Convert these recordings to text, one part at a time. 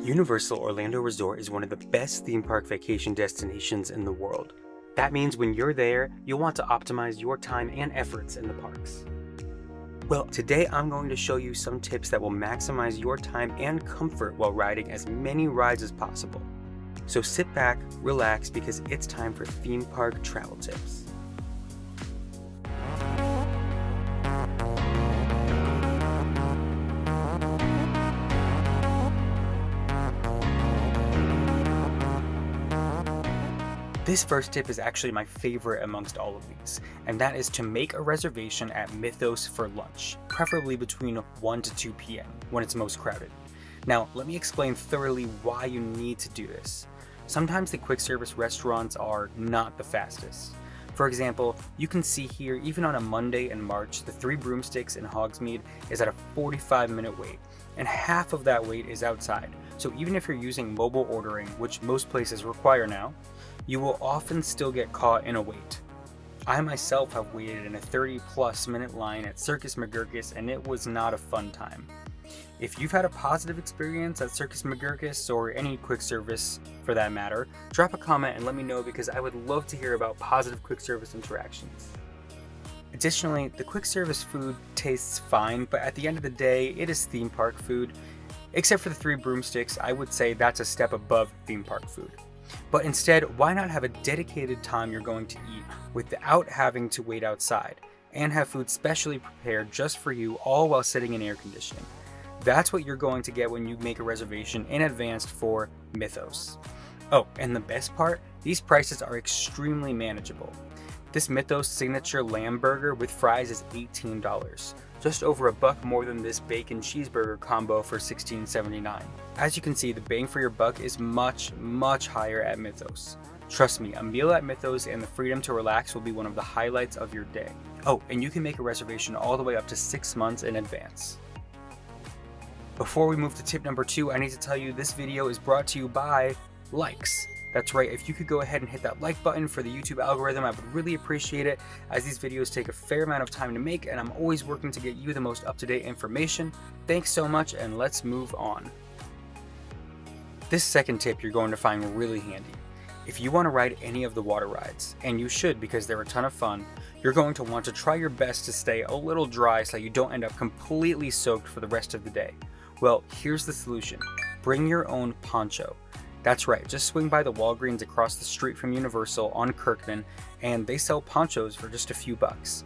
Universal Orlando Resort is one of the best theme park vacation destinations in the world. That means when you're there, you'll want to optimize your time and efforts in the parks. Well, today I'm going to show you some tips that will maximize your time and comfort while riding as many rides as possible. So sit back, relax, because it's time for theme park travel tips. This first tip is actually my favorite amongst all of these, and that is to make a reservation at Mythos for lunch, preferably between 1 to 2 p.m. when it's most crowded. Now, let me explain thoroughly why you need to do this. Sometimes the quick service restaurants are not the fastest. For example, you can see here, even on a Monday in March, the Three Broomsticks in Hogsmeade is at a 45-minute wait, and half of that wait is outside. So even if you're using mobile ordering, which most places require now, you will often still get caught in a wait. I myself have waited in a 30+ minute line at Circus McGurkus, and it was not a fun time. If you've had a positive experience at Circus McGurkus, or any quick service for that matter, drop a comment and let me know, because I would love to hear about positive quick service interactions. Additionally, the quick service food tastes fine, but at the end of the day, it is theme park food. Except for the Three Broomsticks, I would say that's a step above theme park food. But instead, why not have a dedicated time you're going to eat without having to wait outside, and have food specially prepared just for you, all while sitting in air conditioning? That's what you're going to get when you make a reservation in advance for Mythos. Oh, and the best part, these prices are extremely manageable. This Mythos signature lamb burger with fries is $18, just over $1 more than this bacon cheeseburger combo for $16.79. As you can see, the bang for your buck is much higher at Mythos. Trust me, a meal at Mythos and the freedom to relax will be one of the highlights of your day. Oh, and you can make a reservation all the way up to 6 months in advance. Before we move to tip number 2, I need to tell you this video is brought to you by likes. That's right, if you could go ahead and hit that like button for the YouTube algorithm, I would really appreciate it, as these videos take a fair amount of time to make, and I'm always working to get you the most up-to-date information. Thanks so much, and let's move on. This second tip you're going to find really handy. If you want to ride any of the water rides, and you should because they're a ton of fun, you're going to want to try your best to stay a little dry so you don't end up completely soaked for the rest of the day. Well, here's the solution. Bring your own poncho. That's right, just swing by the Walgreens across the street from Universal on Kirkman, and they sell ponchos for just a few bucks.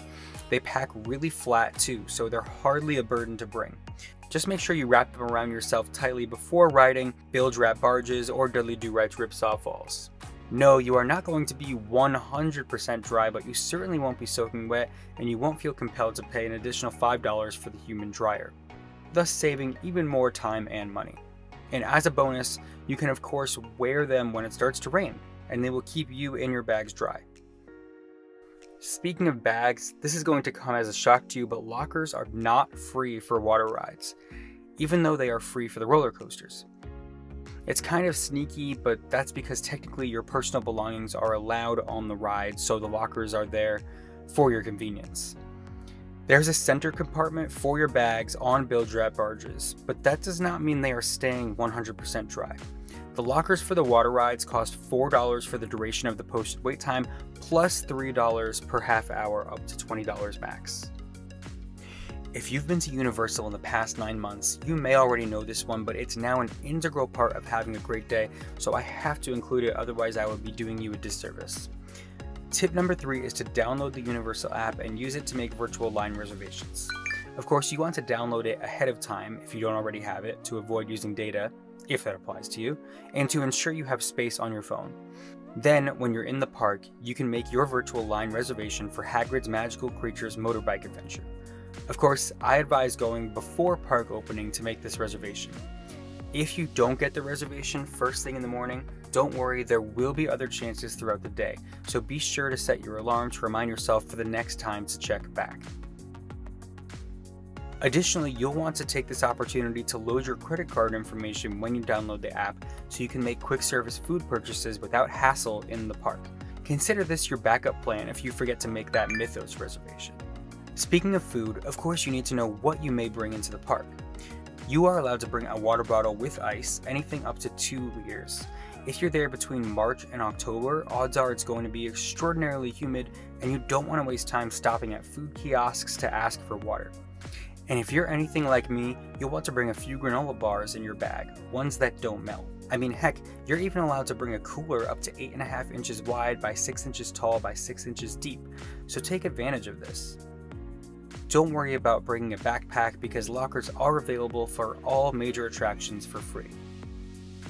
They pack really flat too, so they're hardly a burden to bring. Just make sure you wrap them around yourself tightly before riding bilge wrap barges or Dudley Do-Right's Ripsaw Falls. No, you are not going to be 100% dry, but you certainly won't be soaking wet, and you won't feel compelled to pay an additional $5 for the human dryer, thus saving even more time and money. And as a bonus, you can of course wear them when it starts to rain, and they will keep you and your bags dry. Speaking of bags, this is going to come as a shock to you, but lockers are not free for water rides, even though they are free for the roller coasters. It's kind of sneaky, but that's because technically your personal belongings are allowed on the ride, so the lockers are there for your convenience. There's a center compartment for your bags on bilge wrap barges, but that does not mean they are staying 100% dry. The lockers for the water rides cost $4 for the duration of the posted wait time, plus $3 per half hour, up to $20 max. If you've been to Universal in the past 9 months, you may already know this one, but it's now an integral part of having a great day, so I have to include it, otherwise I would be doing you a disservice. Tip number 3 is to download the Universal app and use it to make virtual line reservations. Of course, you want to download it ahead of time if you don't already have it, to avoid using data, if that applies to you, and to ensure you have space on your phone. Then, when you're in the park, you can make your virtual line reservation for Hagrid's Magical Creatures motorbike adventure. Of course, I advise going before park opening to make this reservation. If you don't get the reservation first thing in the morning, don't worry, there will be other chances throughout the day, so be sure to set your alarm to remind yourself for the next time to check back. Additionally, you'll want to take this opportunity to load your credit card information when you download the app, so you can make quick service food purchases without hassle in the park. Consider this your backup plan if you forget to make that Mythos reservation. Speaking of food, of course you need to know what you may bring into the park. You are allowed to bring a water bottle with ice, anything up to 2 liters. If you're there between March and October, odds are it's going to be extraordinarily humid and you don't want to waste time stopping at food kiosks to ask for water. And if you're anything like me, you'll want to bring a few granola bars in your bag, ones that don't melt. I mean, heck, you're even allowed to bring a cooler up to 8.5 inches wide by 6 inches tall by 6 inches deep, so take advantage of this. Don't worry about bringing a backpack because lockers are available for all major attractions for free.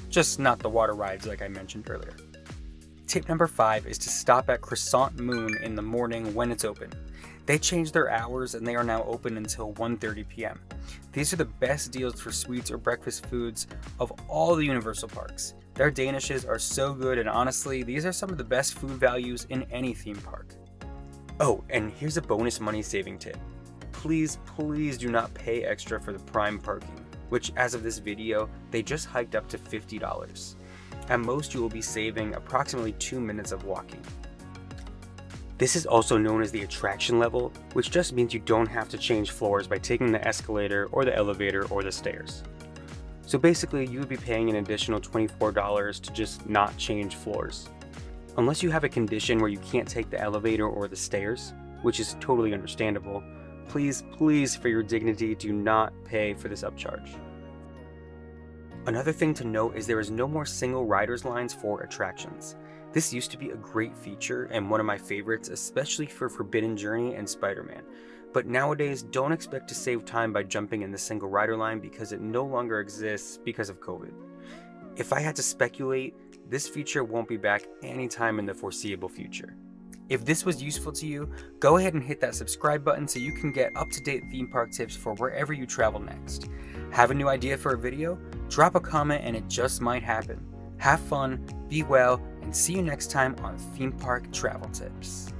Just not the water rides like I mentioned earlier. Tip number 5 is to stop at Croissant Moon in the morning when it's open. They changed their hours and they are now open until 1:30 p.m. These are the best deals for sweets or breakfast foods of all the Universal parks. Their danishes are so good, and honestly, these are some of the best food values in any theme park. Oh, and here's a bonus money saving tip. Please do not pay extra for the prime parking, which as of this video, they just hiked up to $50. At most, you will be saving approximately 2 minutes of walking. This is also known as the attraction level, which just means you don't have to change floors by taking the escalator or the elevator or the stairs. So basically, you would be paying an additional $24 to just not change floors. Unless you have a condition where you can't take the elevator or the stairs, which is totally understandable, please, for your dignity, do not pay for this upcharge. Another thing to note is there is no more single riders lines for attractions. This used to be a great feature and one of my favorites, especially for Forbidden Journey and Spider-Man. But nowadays, don't expect to save time by jumping in the single rider line because it no longer exists because of COVID. If I had to speculate, this feature won't be back anytime in the foreseeable future. If this was useful to you, go ahead and hit that subscribe button so you can get up-to-date theme park tips for wherever you travel next. Have a new idea for a video? Drop a comment and it just might happen. Have fun, be well, and see you next time on Theme Park Travel Tips.